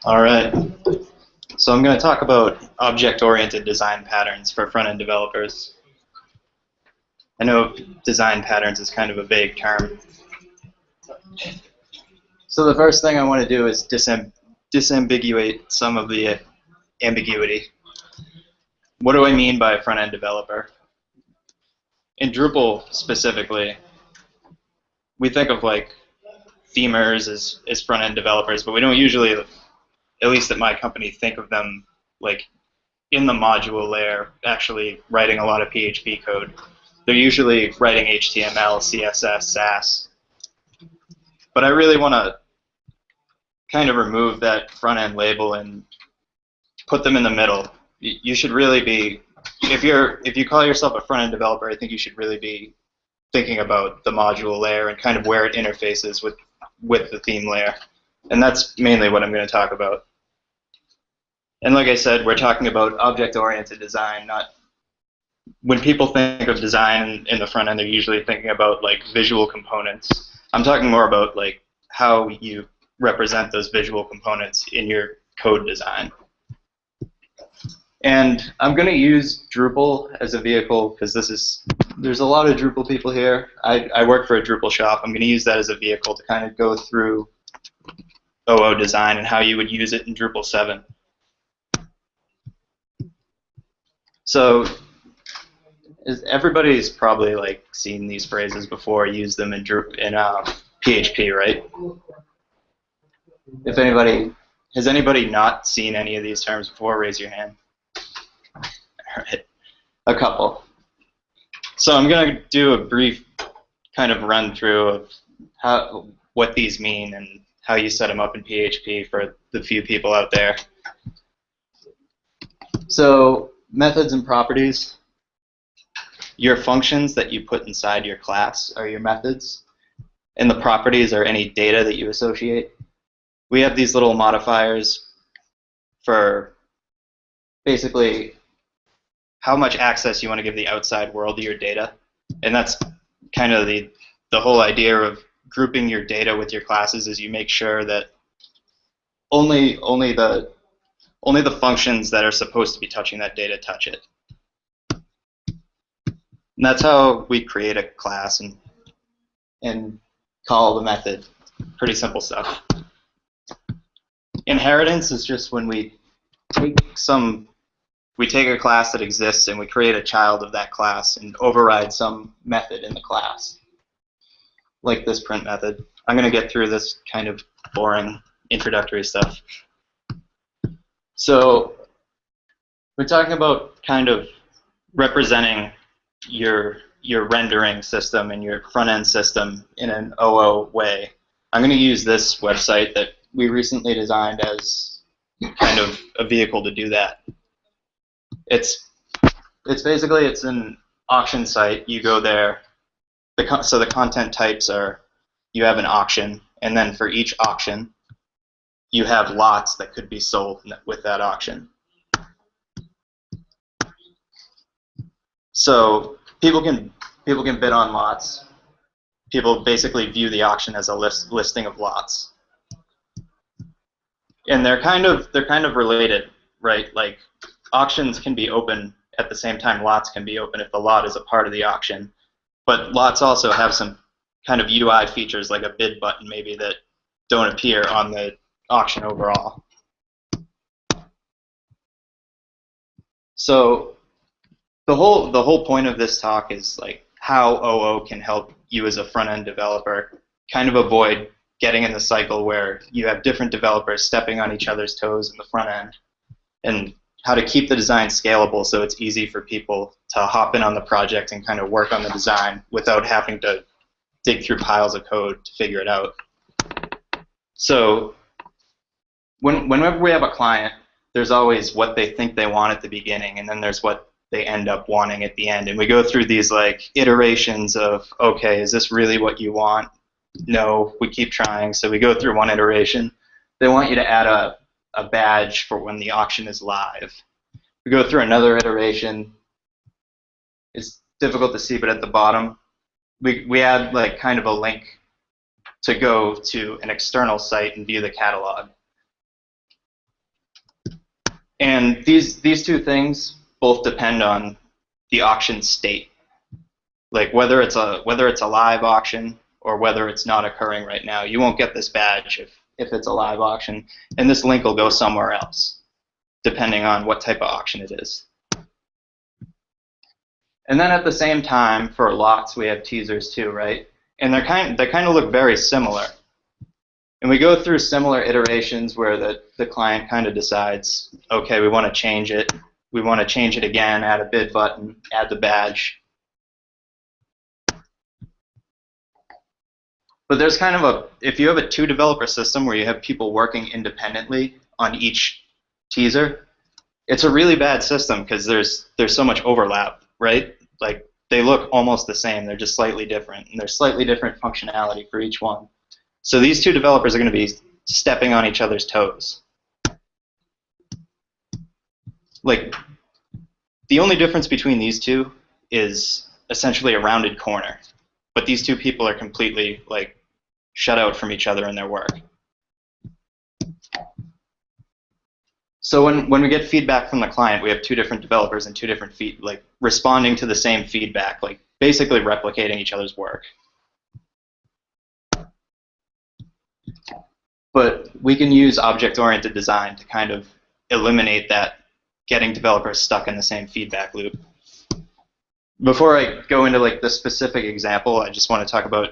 All right. So I'm going to talk about object-oriented design patterns for front-end developers. I know design patterns is kind of a vague term. So the first thing I want to do is disambiguate some of the ambiguity. What do I mean by a front-end developer? In Drupal specifically, we think of like themers as front-end developers, but we don't usually, at least at my company, think of them like in the module layer actually writing a lot of PHP code. They're usually writing HTML, CSS, Sass. But I really want to kind of remove that front-end label and put them in the middle. You should really be, if you call yourself a front-end developer, I think you should really be thinking about the module layer and kind of where it interfaces with the theme layer. And that's mainly what I'm going to talk about. And like I said, we're talking about object-oriented design, not when people think of design in the front end, they're usually thinking about like visual components. I'm talking more about like how you represent those visual components in your code design. And I'm going to use Drupal as a vehicle because there's a lot of Drupal people here. I work for a Drupal shop. I'm going to use that as a vehicle to kind of go through OO design and how you would use it in Drupal 7. So everybody's probably like seen these phrases before, used them in PHP, right? If anybody has anybody not seen any of these terms before, raise your hand. All right, a couple. So I'm going to do a brief kind of run through of what these mean and how you set them up in PHP for the few people out there. So methods and properties. Your functions that you put inside your class are your methods, and the properties are any data that you associate. We have these little modifiers for basically how much access you want to give the outside world to your data, and that's kind of the whole idea of grouping your data with your classes is you make sure that only the functions that are supposed to be touching that data touch it. And that's how we create a class and call the method. Pretty simple stuff. Inheritance is just when we take a class that exists and we create a child of that class and override some method in the class, like this print method. I'm going to get through this kind of boring introductory stuff. So we're talking about kind of representing your rendering system and your front-end system in an OO way. I'm going to use this website that we recently designed as kind of a vehicle to do that. It's basically an auction site. You go there. So the content types are, you have an auction, and then for each auction, you have lots that could be sold with that auction. So people can bid on lots. People basically view the auction as a listing of lots, and they're kind of related, right? Like auctions can be open at the same time lots can be open if the lot is a part of the auction, but lots also have some kind of UI features like a bid button maybe that don't appear on the auction overall. So the whole point of this talk is like how OO can help you as a front-end developer kind of avoid getting in the cycle where you have different developers stepping on each other's toes in the front end, and how to keep the design scalable so it's easy for people to hop in on the project and kind of work on the design without having to dig through piles of code to figure it out. So whenever we have a client, there's always what they think they want at the beginning, and then there's what they end up wanting at the end. And we go through these like iterations of, okay, is this really what you want? No, we keep trying. So we go through one iteration. They want you to add a badge for when the auction is live. We go through another iteration. difficult to see, but at the bottom, we add like kind of a link to go to an external site and view the catalog. And these two things both depend on the auction state, like whether it's a live auction or whether it's not occurring right now. You won't get this badge if it's a live auction, and this link will go somewhere else, depending on what type of auction it is. And then at the same time, for lots, we have teasers too, right? And they kind of look very similar. And we go through similar iterations where the client kind of decides, okay, we want to change it. We want to change it again, add a bid button, add the badge. But there's kind of if you have a two-developer system where you have people working independently on each teaser, it's a really bad system because there's so much overlap, right? Like they look almost the same, they're just slightly different, and there's slightly different functionality for each one. So these two developers are going to be stepping on each other's toes. Like the only difference between these two is essentially a rounded corner, but these two people are completely like shut out from each other in their work. So when we get feedback from the client, we have two different developers and two different like responding to the same feedback, like basically replicating each other's work. But we can use object-oriented design to kind of eliminate that getting developers stuck in the same feedback loop. Before I go into like the specific example, I just want to talk about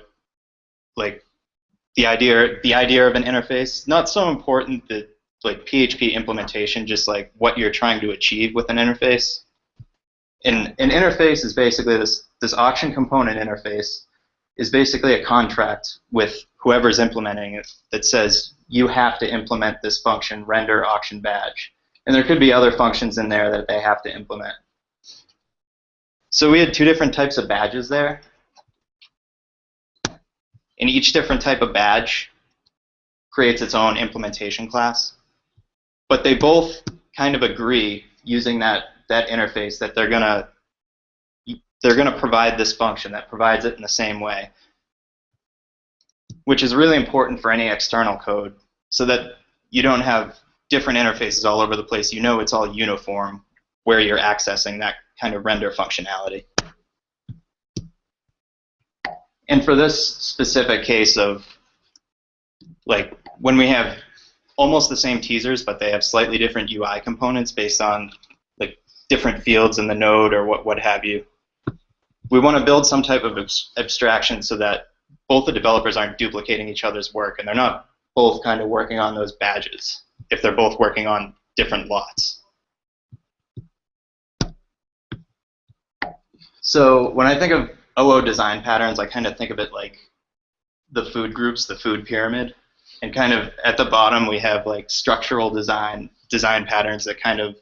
like the idea of an interface. Not so important that like PHP implementation, just like what you're trying to achieve with an interface. And an interface is basically this auction component interface is basically a contract with whoever's implementing it that says you have to implement this function, render auction badge. And there could be other functions in there that they have to implement. So we had two different types of badges there. And each different type of badge creates its own implementation class. But they both kind of agree using that interface that they're gonna provide this function that provides it in the same way, which is really important for any external code so that you don't have different interfaces all over the place. You know it's all uniform where you're accessing that kind of render functionality. And for this specific case of like when we have almost the same teasers but they have slightly different UI components based on like different fields in the node or what have you, we want to build some type of abstraction so that both the developers aren't duplicating each other's work and they're not both kind of working on those badges if they're both working on different lots. So when I think of OO design patterns, I kind of think of it like the food groups, the food pyramid. And kind of at the bottom we have like structural design patterns that kind of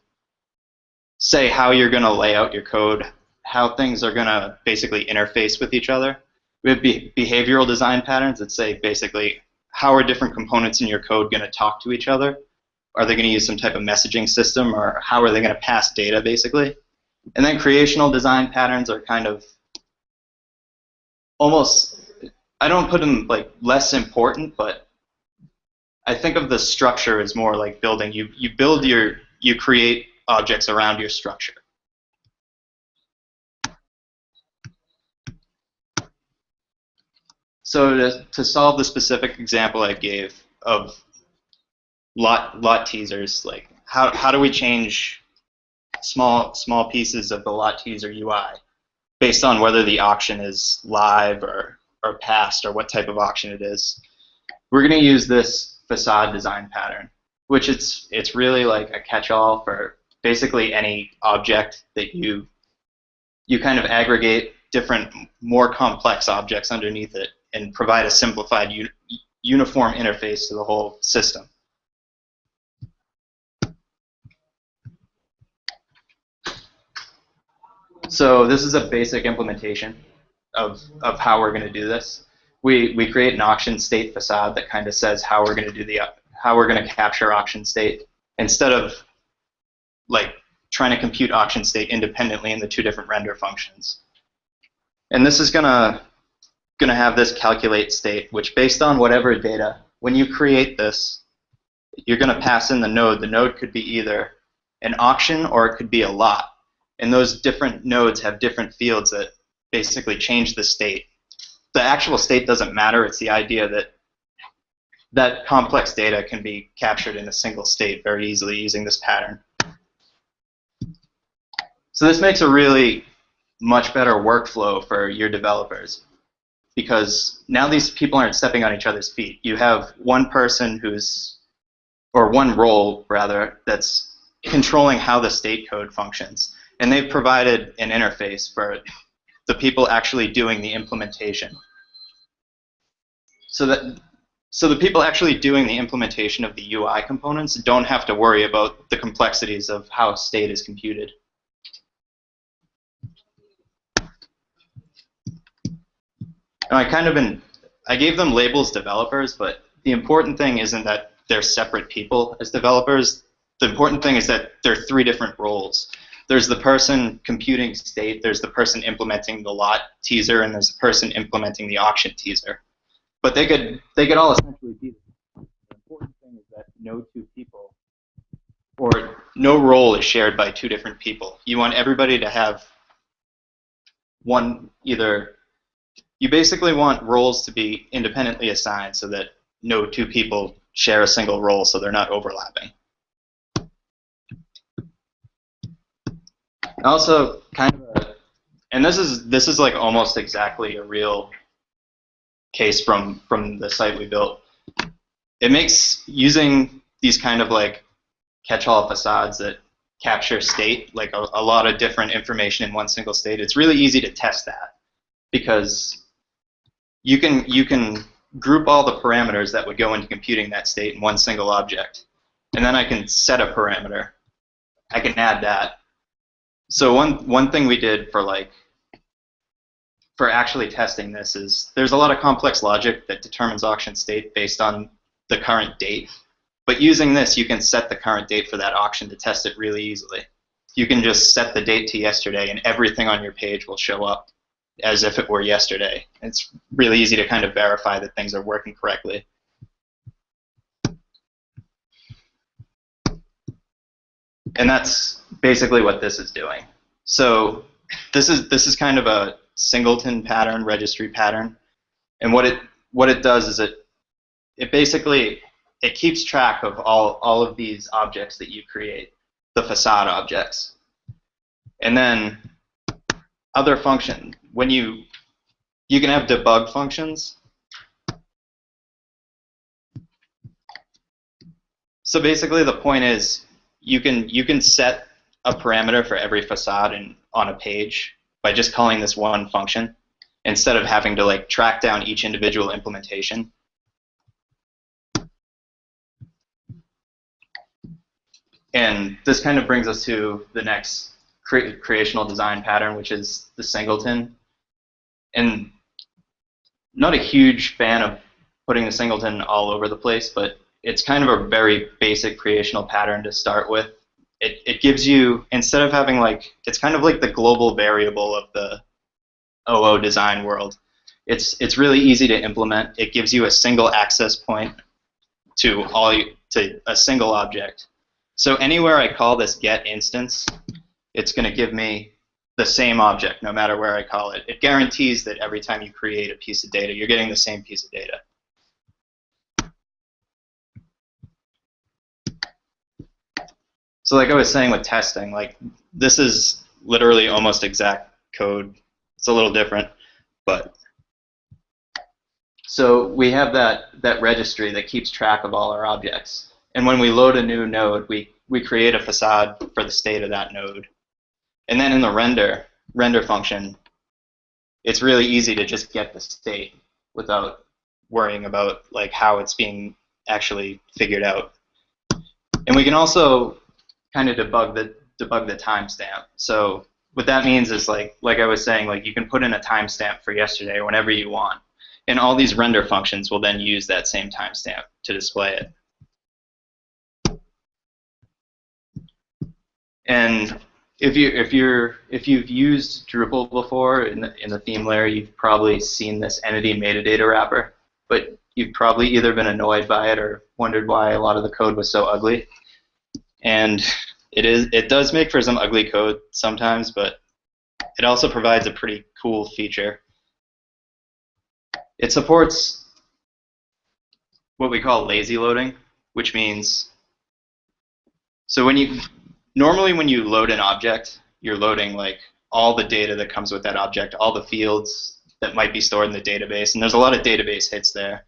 say how you're going to lay out your code, how things are going to basically interface with each other. We have behavioral design patterns that say basically how are different components in your code going to talk to each other? Are they going to use some type of messaging system, or how are they going to pass data basically? And then creational design patterns are kind of almost, I don't put them like less important, but I think of the structure as more like building. You create objects around your structure. So to solve the specific example I gave of lot teasers, like how do we change small pieces of the lot teaser UI based on whether the auction is live or past or what type of auction it is? We're going to use this facade design pattern, which it's really like a catch-all for basically any object that you kind of aggregate different, more complex objects underneath it and provide a simplified uniform interface to the whole system. So this is a basic implementation of how we're going to do this. We create an auction state facade that kind of says how we're going to do how we're going to capture auction state instead of like trying to compute auction state independently in the two different render functions. And this is gonna have this calculate state, which based on whatever data, when you create this, you're gonna pass in the node. The node could be either an auction or it could be a lot. And those different nodes have different fields that basically change the state. The actual state doesn't matter. It's the idea that that complex data can be captured in a single state very easily using this pattern. So this makes a really much better workflow for your developers, because now these people aren't stepping on each other's feet. You have one person or one role rather, that's controlling how the state code functions. And they've provided an interface for the people actually doing the implementation. So the people actually doing the implementation of the UI components don't have to worry about the complexities of how state is computed. And I gave them labels developers, but the important thing isn't that they're separate people as developers. The important thing is that there are 3 different roles. There's the person computing state, there's the person implementing the lot teaser, and there's the person implementing the auction teaser. But they could all essentially be the same. The important thing is that no 2 people, or no role is shared by 2 different people. You want everybody to have you basically want roles to be independently assigned so that no 2 people share a single role, so they're not overlapping. Also, and this is like almost exactly a real case from the site we built. It makes using these kind of like catch-all facades that capture state, like a lot of different information in one single state. It's really easy to test that, because you can group all the parameters that would go into computing that state in one single object, and then I can set a parameter. I can add that. So one thing we did for actually testing this is there's a lot of complex logic that determines auction state based on the current date. But using this, you can set the current date for that auction to test it really easily. You can just set the date to yesterday, and everything on your page will show up as if it were yesterday. It's really easy to kind of verify that things are working correctly. And that's basically what this is doing. So this is kind of a singleton pattern, registry pattern. And what it does is it basically keeps track of all of these objects that you create, the facade objects. And then other function, when you can have debug functions. So basically the point is you can set a parameter for every facade on a page by just calling this one function instead of having to like track down each individual implementation. And this kind of brings us to the next creational design pattern, which is the singleton. And not a huge fan of putting the singleton all over the place, but it's kind of a very basic creational pattern to start with. It gives you, instead of having it's kind of like the global variable of the OO design world. It's really easy to implement. It gives you a single access point to a single object. So anywhere I call this get instance, it's going to give me the same object no matter where I call it. It guarantees that every time you create a piece of data, you're getting the same piece of data. So like I was saying with testing, this is literally almost exact code. It's a little different, but so we have that registry that keeps track of all our objects. And when we load a new node, we create a facade for the state of that node. And then in the render function, it's really easy to just get the state without worrying about how it's being actually figured out. And we can also kind of debug the timestamp. So what that means is like I was saying, you can put in a timestamp for yesterday or whenever you want. And all these render functions will then use that same timestamp to display it. And if you've used Drupal before in the theme layer, you've probably seen this entity metadata wrapper, but you've probably either been annoyed by it or wondered why a lot of the code was so ugly. And it does make for some ugly code sometimes, but it also provides a pretty cool feature. It supports what we call lazy loading, which means, so normally when you load an object, you're loading like all the data that comes with that object, all the fields that might be stored in the database, and there's a lot of database hits there.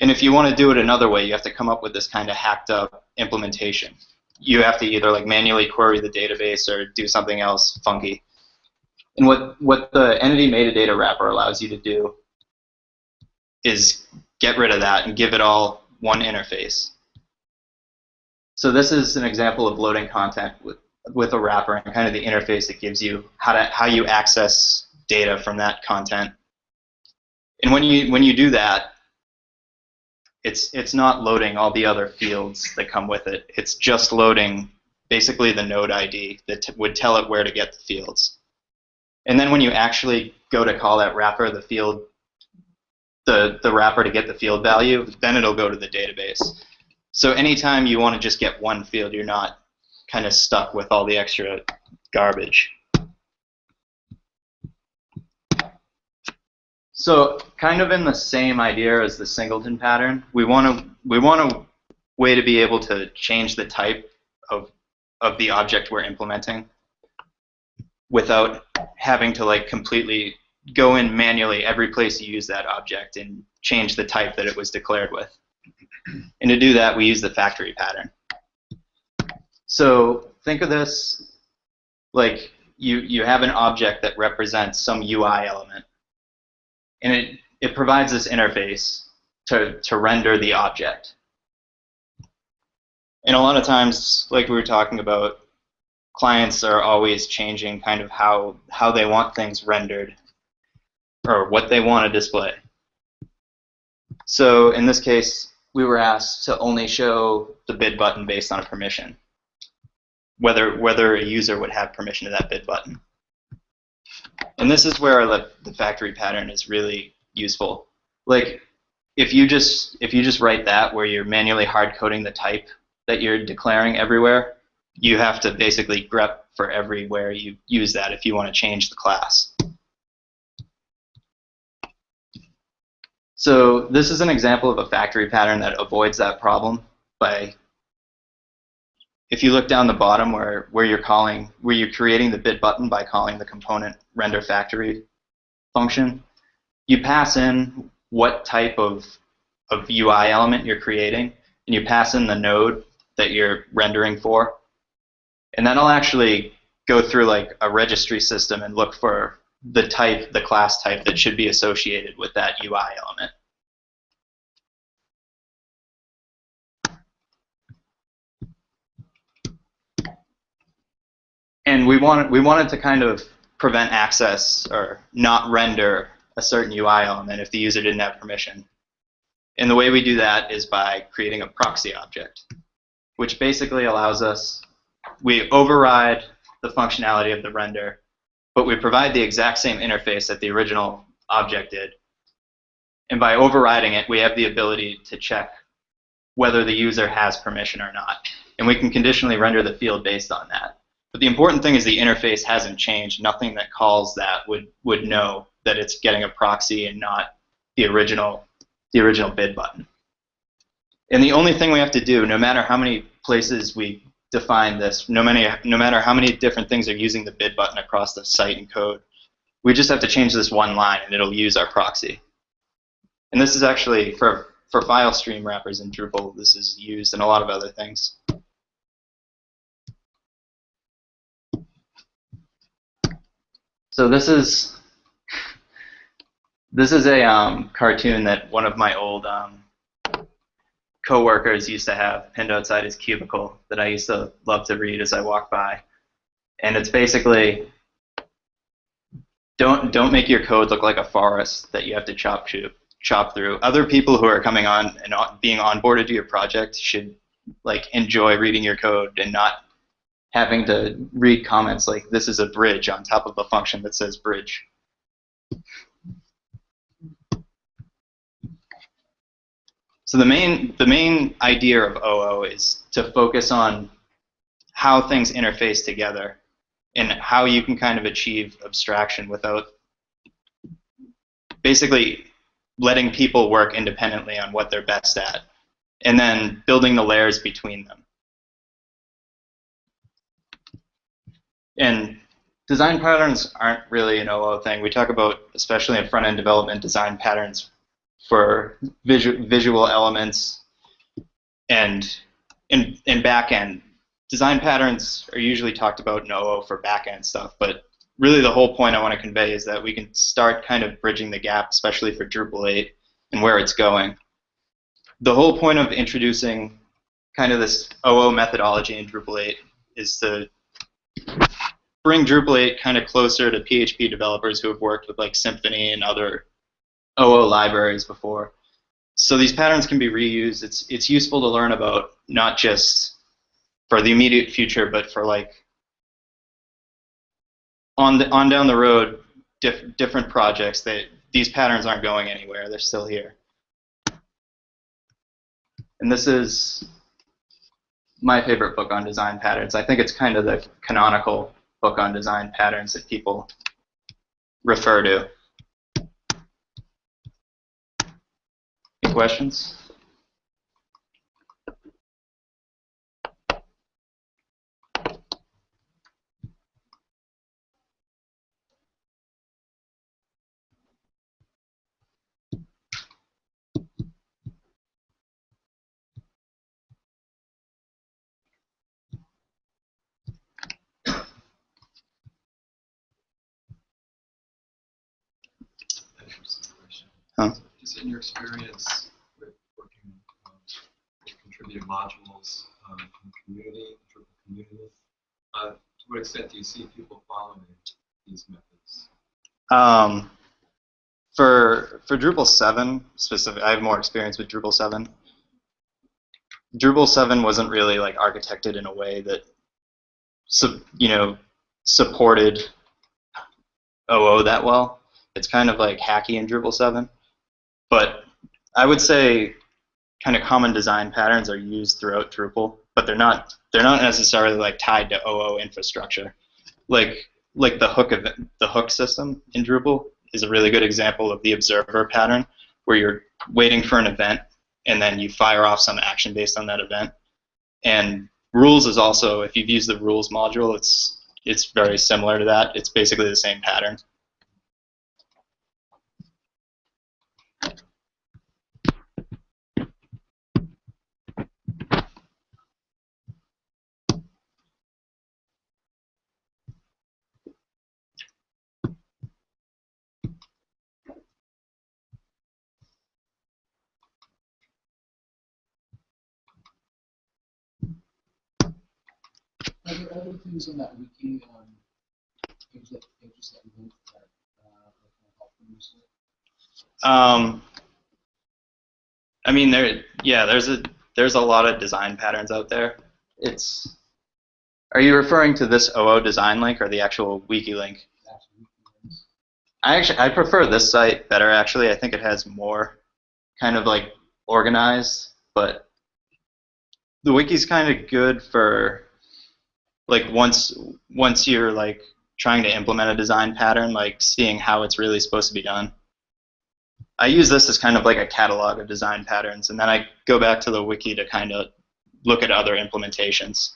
And if you want to do it another way, you have to come up with this kind of hacked up implementation. You have to either like manually query the database or do something else funky. And what the entity metadata wrapper allows you to do is get rid of that and give it all one interface. So this is an example of loading content with a wrapper and kind of the interface that gives you how you access data from that content. And when you do that, it's not loading all the other fields that come with it. It's just loading basically the node ID that would tell it where to get the fields. And then when you actually go to call that wrapper, the wrapper to get the field value, then it'll go to the database. So anytime you want to just get one field, you're not kind of stuck with all the extra garbage. So kind of in the same idea as the singleton pattern, we want a way to be able to change the type of the object we're implementing without having to like completely go in manually every place you use that object and change the type that it was declared with. And to do that, we use the factory pattern. So think of this like you have an object that represents some UI element. And it provides this interface to render the object. And a lot of times, like we were talking about, clients are always changing kind of how they want things rendered or what they want to display. So in this case, we were asked to only show the bid button based on a permission, whether a user would have permission to that bid button. And this is where the factory pattern is really useful. Like if you just write that where you're manually hard coding the type that you're declaring everywhere, you have to basically grep for everywhere you use that if you want to change the class. So this is an example of a factory pattern that avoids that problem by, if you look down the bottom where you're creating the bid button by calling the component render factory function, you pass in what type of UI element you're creating, and you pass in the node that you're rendering for. And then I'll actually go through like a registry system and look for the class type that should be associated with that UI element. And we wanted to kind of prevent access or not render a certain UI element if the user didn't have permission. And the way we do that is by creating a proxy object, which basically allows us, we override the functionality of the render, but we provide the exact same interface that the original object did. And by overriding it, we have the ability to check whether the user has permission or not. And we can conditionally render the field based on that. But the important thing is the interface hasn't changed. Nothing that calls that would know that it's getting a proxy and not the original bid button. And the only thing we have to do, no matter how many places we define this, no matter how many different things are using the bid button across the site and code, we just have to change this one line and it'll use our proxy. And this is actually, for file stream wrappers in Drupal, this is used in a lot of other things. So this is a cartoon that one of my old coworkers used to have pinned outside his cubicle that I used to love to read as I walked by. And it's basically, don't make your code look like a forest that you have to chop through. Other people who are coming on and being onboarded to your project should like enjoy reading your code and not having to read comments like this is a bridge on top of a function that says bridge. So the main idea of OO is to focus on how things interface together and how you can kind of achieve abstraction without basically letting people work independently on what they're best at, and then building the layers between them. And design patterns aren't really an OO thing. We talk about, especially in front-end development, design patterns for visual elements, and in back-end, design patterns are usually talked about in OO for back-end stuff, but really the whole point I want to convey is that we can start kind of bridging the gap, especially for Drupal 8 and where it's going. The whole point of introducing kind of this OO methodology in Drupal 8 is to bring Drupal 8 kind of closer to PHP developers who have worked with like Symfony and other OO libraries before. So these patterns can be reused. It's useful to learn about, not just for the immediate future, but for like on down the road, different projects. These patterns aren't going anywhere. They're still here. And this is my favorite book on design patterns. I think it's kind of the canonical book on design patterns that people refer to. Any questions? Huh? Just in your experience with working with contributed modules in the community, to what extent do you see people following these methods? For Drupal 7 specifically, I have more experience with Drupal 7. Drupal 7 wasn't really like architected in a way that supported OO that well. It's kind of like hacky in Drupal 7. But I would say kind of common design patterns are used throughout Drupal, but they're not necessarily like tied to OO infrastructure. Like the hook system in Drupal is a really good example of the observer pattern, where you're waiting for an event and then you fire off some action based on that event. And rules is also, if you've used the rules module, it's very similar to that. It's basically the same pattern. Are there other things on that wiki, pages that you linked that can help them use it? I mean, there's a lot of design patterns out there. Are you referring to this OO design link or the actual wiki link? I prefer this site better, actually. I think it has more kind of like organized, but the wiki's kind of good for like once you're like trying to implement a design pattern, like seeing how it's really supposed to be done. I use this as kind of like a catalog of design patterns, and then I go back to the wiki to kind of look at other implementations.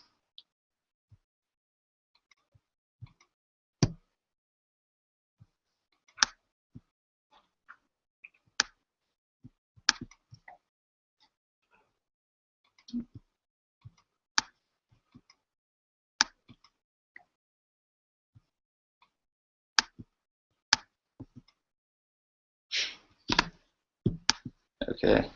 Okay.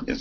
Yep.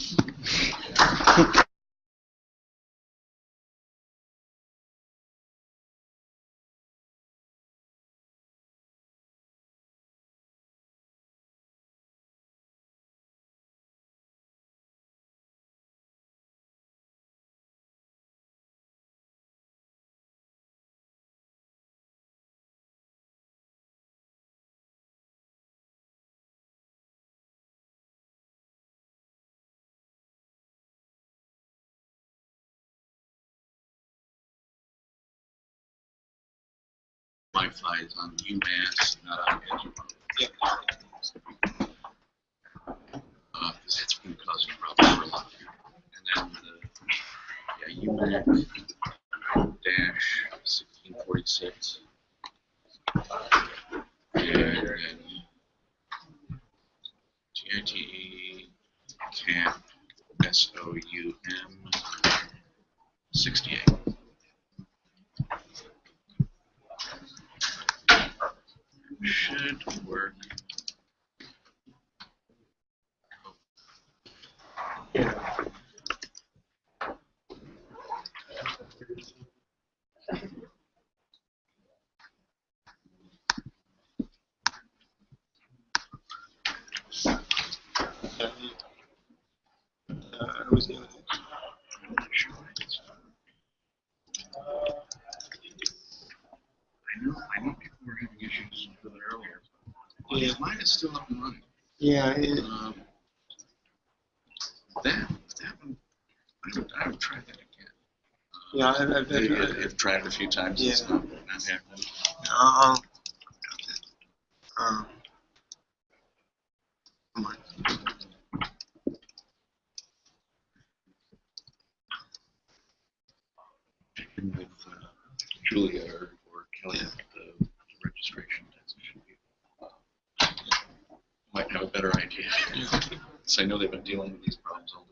Wi-Fi is on UMass, not on Edge. Yep. Because that's been causing problems for a lot of people. And then UMac dash 1646. And then GITE camp SOUM 68. Should work. Who's doing it? I know people were having issues with it earlier. Yeah. Mine is still up and running. Yeah. That one, I would try that again. Yeah, I've tried it a few times. Yeah. It's not happening. Come on. Checking with Julia or Kelly at the registration desk. Might have a better idea. So I know they've been dealing with these problems all day.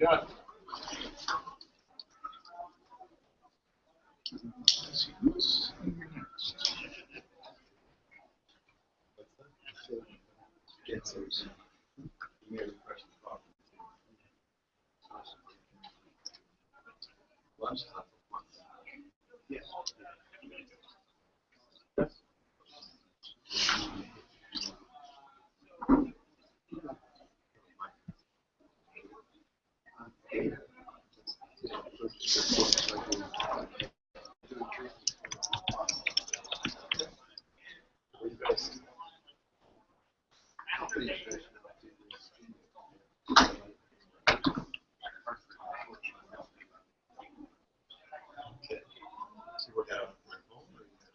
Yeah.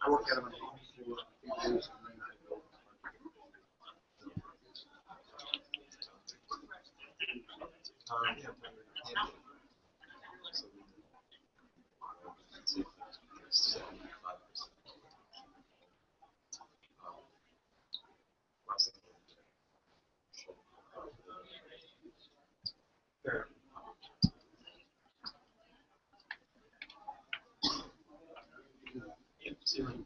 I work out of my home. use and then I go. Yeah, but it can be. So we can say 75%. Less than fair. Yeah, 0.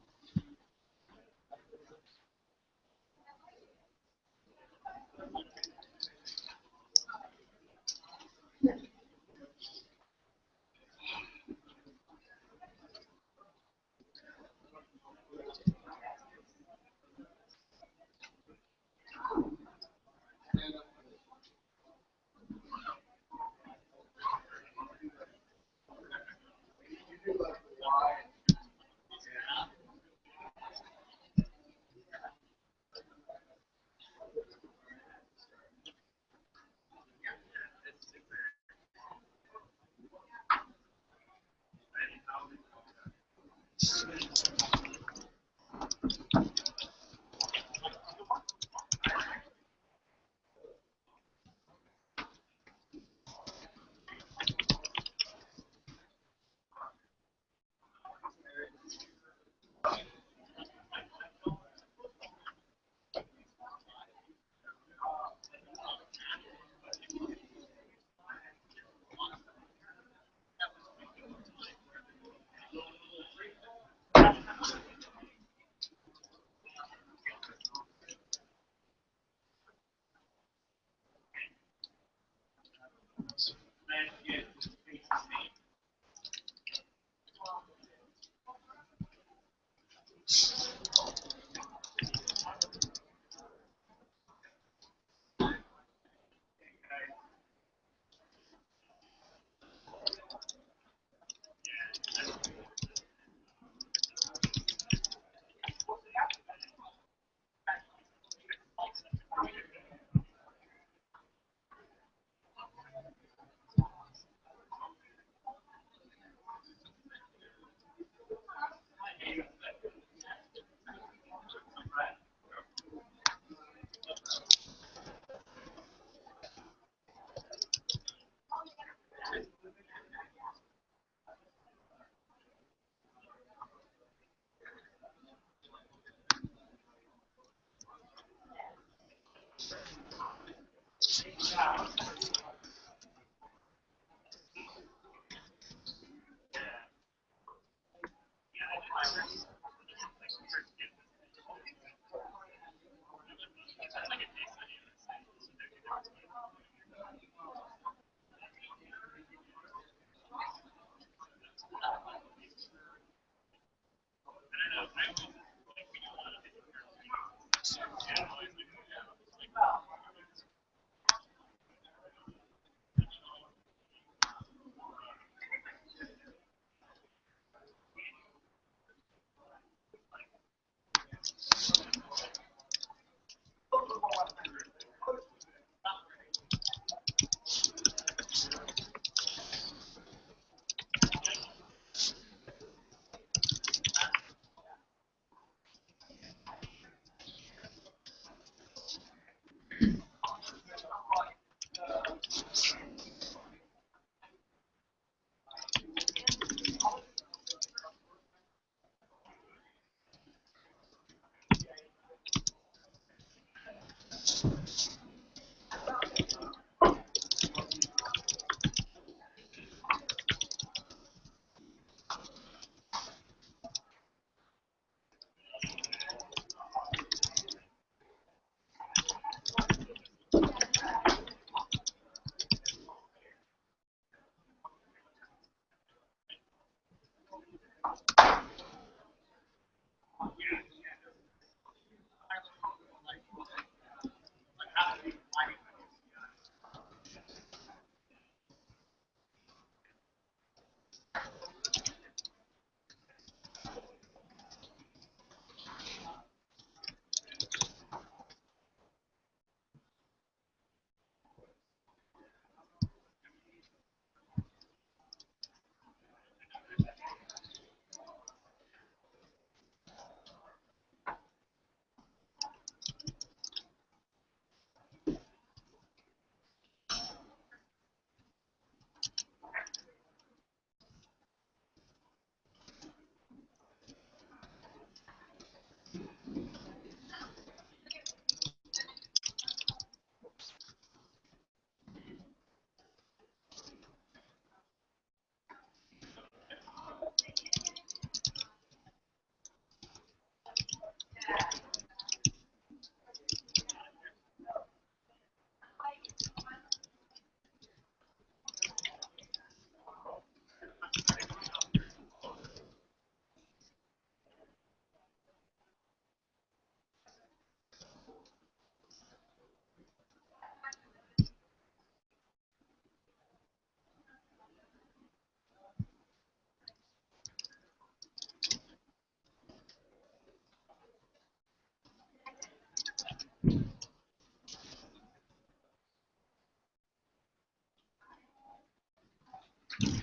Yeah.